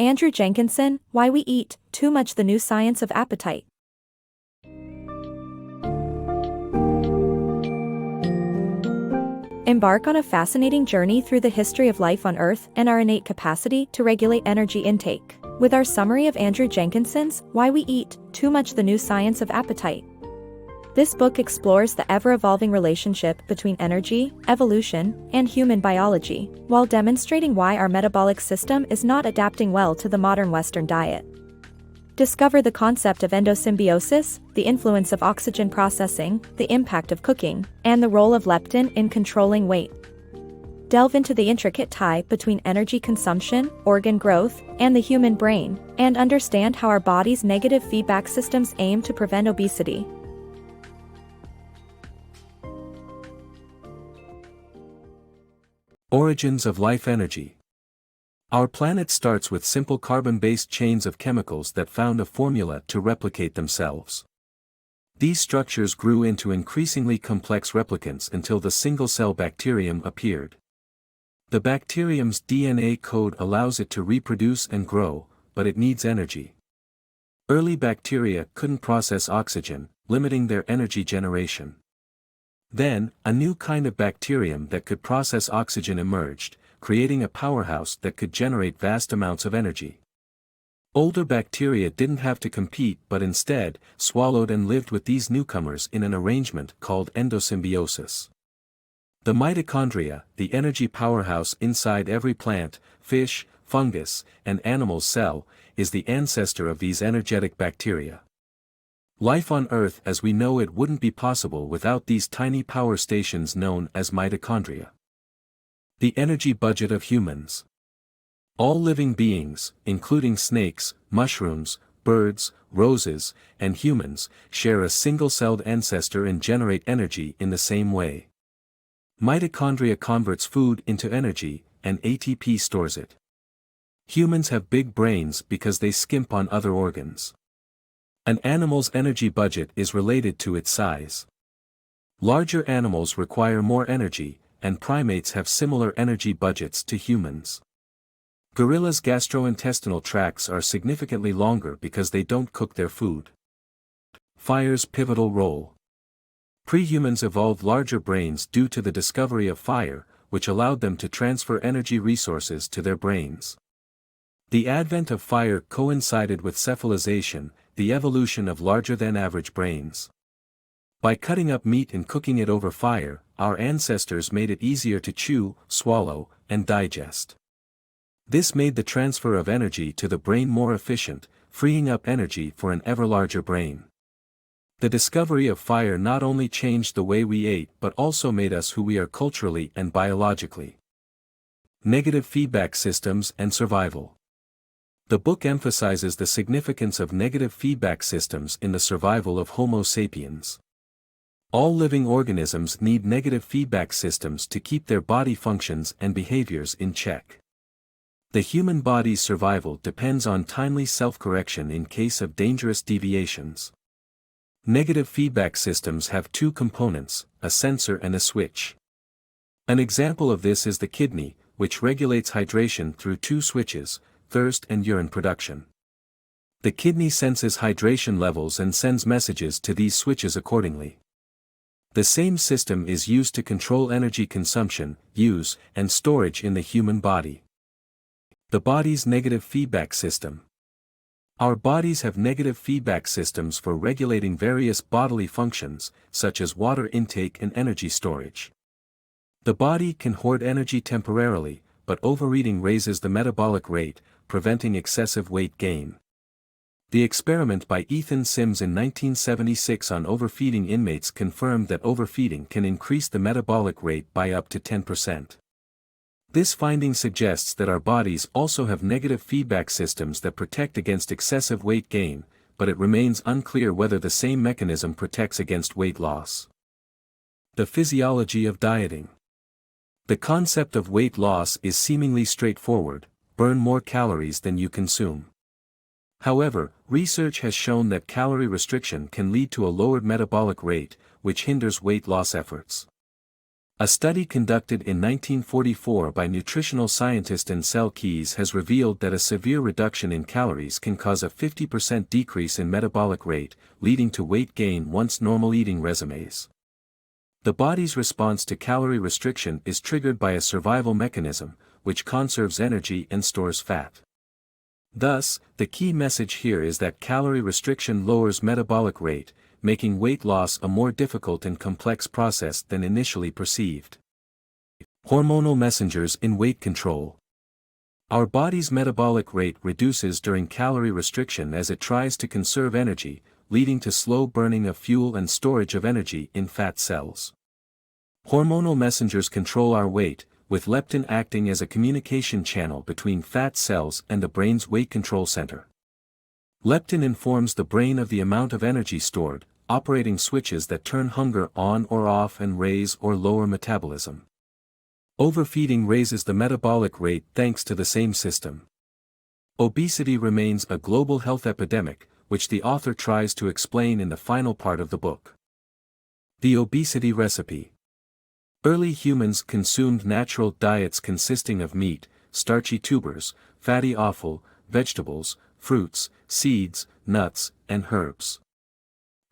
Andrew Jenkinson, Why We Eat Too Much: The New Science of Appetite. Embark on a fascinating journey through the history of life on Earth and our innate capacity to regulate energy intake, with our summary of Andrew Jenkinson's Why We Eat Too Much: The New Science of Appetite. This book explores the ever-evolving relationship between energy, evolution, and human biology, while demonstrating why our metabolic system is not adapting well to the modern Western diet. Discover the concept of endosymbiosis, the influence of oxygen processing, the impact of cooking, and the role of leptin in controlling weight. Delve into the intricate tie between energy consumption, organ growth, and the human brain, and understand how our body's negative feedback systems aim to prevent obesity. Origins of life energy. Our planet starts with simple carbon-based chains of chemicals that found a formula to replicate themselves. These structures grew into increasingly complex replicants until the single-cell bacterium appeared. The bacterium's DNA code allows it to reproduce and grow, but it needs energy. Early bacteria couldn't process oxygen, limiting their energy generation. Then, a new kind of bacterium that could process oxygen emerged, creating a powerhouse that could generate vast amounts of energy. Older bacteria didn't have to compete but instead swallowed and lived with these newcomers in an arrangement called endosymbiosis. The mitochondria, the energy powerhouse inside every plant, fish, fungus, and animal cell, is the ancestor of these energetic bacteria. Life on Earth as we know it wouldn't be possible without these tiny power stations known as mitochondria. The energy budget of humans. All living beings, including snakes, mushrooms, birds, roses, and humans, share a single-celled ancestor and generate energy in the same way. Mitochondria converts food into energy, and ATP stores it. Humans have big brains because they skimp on other organs. An animal's energy budget is related to its size. Larger animals require more energy, and primates have similar energy budgets to humans. Gorillas' gastrointestinal tracts are significantly longer because they don't cook their food. Fire's pivotal role. Pre-humans evolved larger brains due to the discovery of fire, which allowed them to transfer energy resources to their brains. The advent of fire coincided with cephalization, the evolution of larger-than-average brains. By cutting up meat and cooking it over fire, our ancestors made it easier to chew, swallow, and digest. This made the transfer of energy to the brain more efficient, freeing up energy for an ever larger brain. The discovery of fire not only changed the way we ate but also made us who we are culturally and biologically. Negative feedback systems and survival. The book emphasizes the significance of negative feedback systems in the survival of Homo sapiens. All living organisms need negative feedback systems to keep their body functions and behaviors in check. The human body's survival depends on timely self-correction in case of dangerous deviations. Negative feedback systems have two components, a sensor and a switch. An example of this is the kidney, which regulates hydration through two switches, thirst and urine production. The kidney senses hydration levels and sends messages to these switches accordingly. The same system is used to control energy consumption, use, and storage in the human body. The body's negative feedback system. Our bodies have negative feedback systems for regulating various bodily functions, such as water intake and energy storage. The body can hoard energy temporarily, but overeating raises the metabolic rate, preventing excessive weight gain. The experiment by Ethan Sims in 1976 on overfeeding inmates confirmed that overfeeding can increase the metabolic rate by up to 10%. This finding suggests that our bodies also have negative feedback systems that protect against excessive weight gain, but it remains unclear whether the same mechanism protects against weight loss. The physiology of dieting. The concept of weight loss is seemingly straightforward: burn more calories than you consume. However, research has shown that calorie restriction can lead to a lowered metabolic rate, which hinders weight loss efforts. A study conducted in 1944 by nutritional scientist Ansel Keys has revealed that a severe reduction in calories can cause a 50% decrease in metabolic rate, leading to weight gain once normal eating resumes. The body's response to calorie restriction is triggered by a survival mechanism, which conserves energy and stores fat. Thus, the key message here is that calorie restriction lowers metabolic rate, making weight loss a more difficult and complex process than initially perceived. Hormonal messengers in weight control. Our body's metabolic rate reduces during calorie restriction as it tries to conserve energy, leading to slow burning of fuel and storage of energy in fat cells. Hormonal messengers control our weight, with leptin acting as a communication channel between fat cells and the brain's weight control center. Leptin informs the brain of the amount of energy stored, operating switches that turn hunger on or off and raise or lower metabolism. Overfeeding raises the metabolic rate thanks to the same system. Obesity remains a global health epidemic, which the author tries to explain in the final part of the book. The Obesity Recipe. Early humans consumed natural diets consisting of meat, starchy tubers, fatty offal, vegetables, fruits, seeds, nuts, and herbs.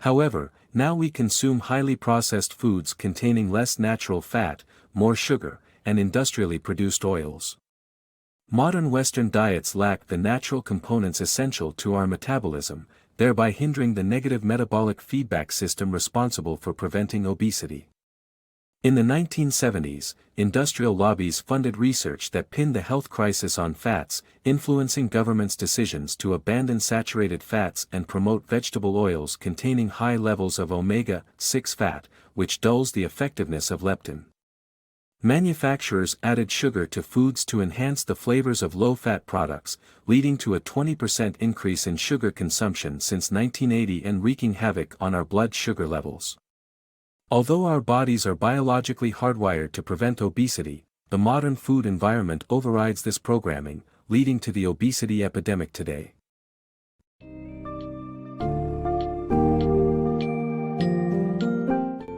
However, now we consume highly processed foods containing less natural fat, more sugar, and industrially produced oils. Modern Western diets lack the natural components essential to our metabolism, thereby hindering the negative metabolic feedback system responsible for preventing obesity. In the 1970s, industrial lobbies funded research that pinned the health crisis on fats, influencing governments' decisions to abandon saturated fats and promote vegetable oils containing high levels of omega-6 fat, which dulls the effectiveness of leptin. Manufacturers added sugar to foods to enhance the flavors of low-fat products, leading to a 20% increase in sugar consumption since 1980 and wreaking havoc on our blood sugar levels. Although our bodies are biologically hardwired to prevent obesity, the modern food environment overrides this programming, leading to the obesity epidemic today.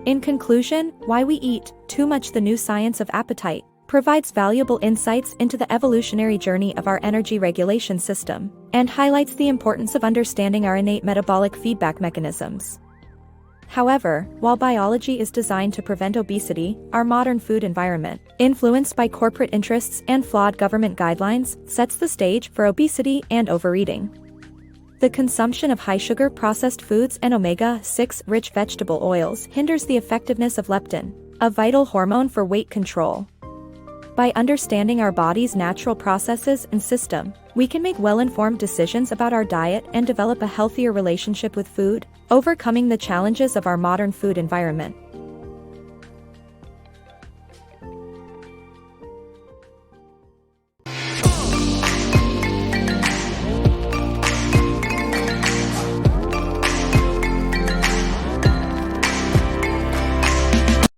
In conclusion, Why We Eat Too Much: The New Science of Appetite provides valuable insights into the evolutionary journey of our energy regulation system, and highlights the importance of understanding our innate metabolic feedback mechanisms. However, while biology is designed to prevent obesity, our modern food environment, influenced by corporate interests and flawed government guidelines, sets the stage for obesity and overeating. The consumption of high-sugar processed foods and omega-6 rich vegetable oils hinders the effectiveness of leptin, a vital hormone for weight control. By understanding our body's natural processes and system, we can make well-informed decisions about our diet and develop a healthier relationship with food, overcoming the challenges of our modern food environment.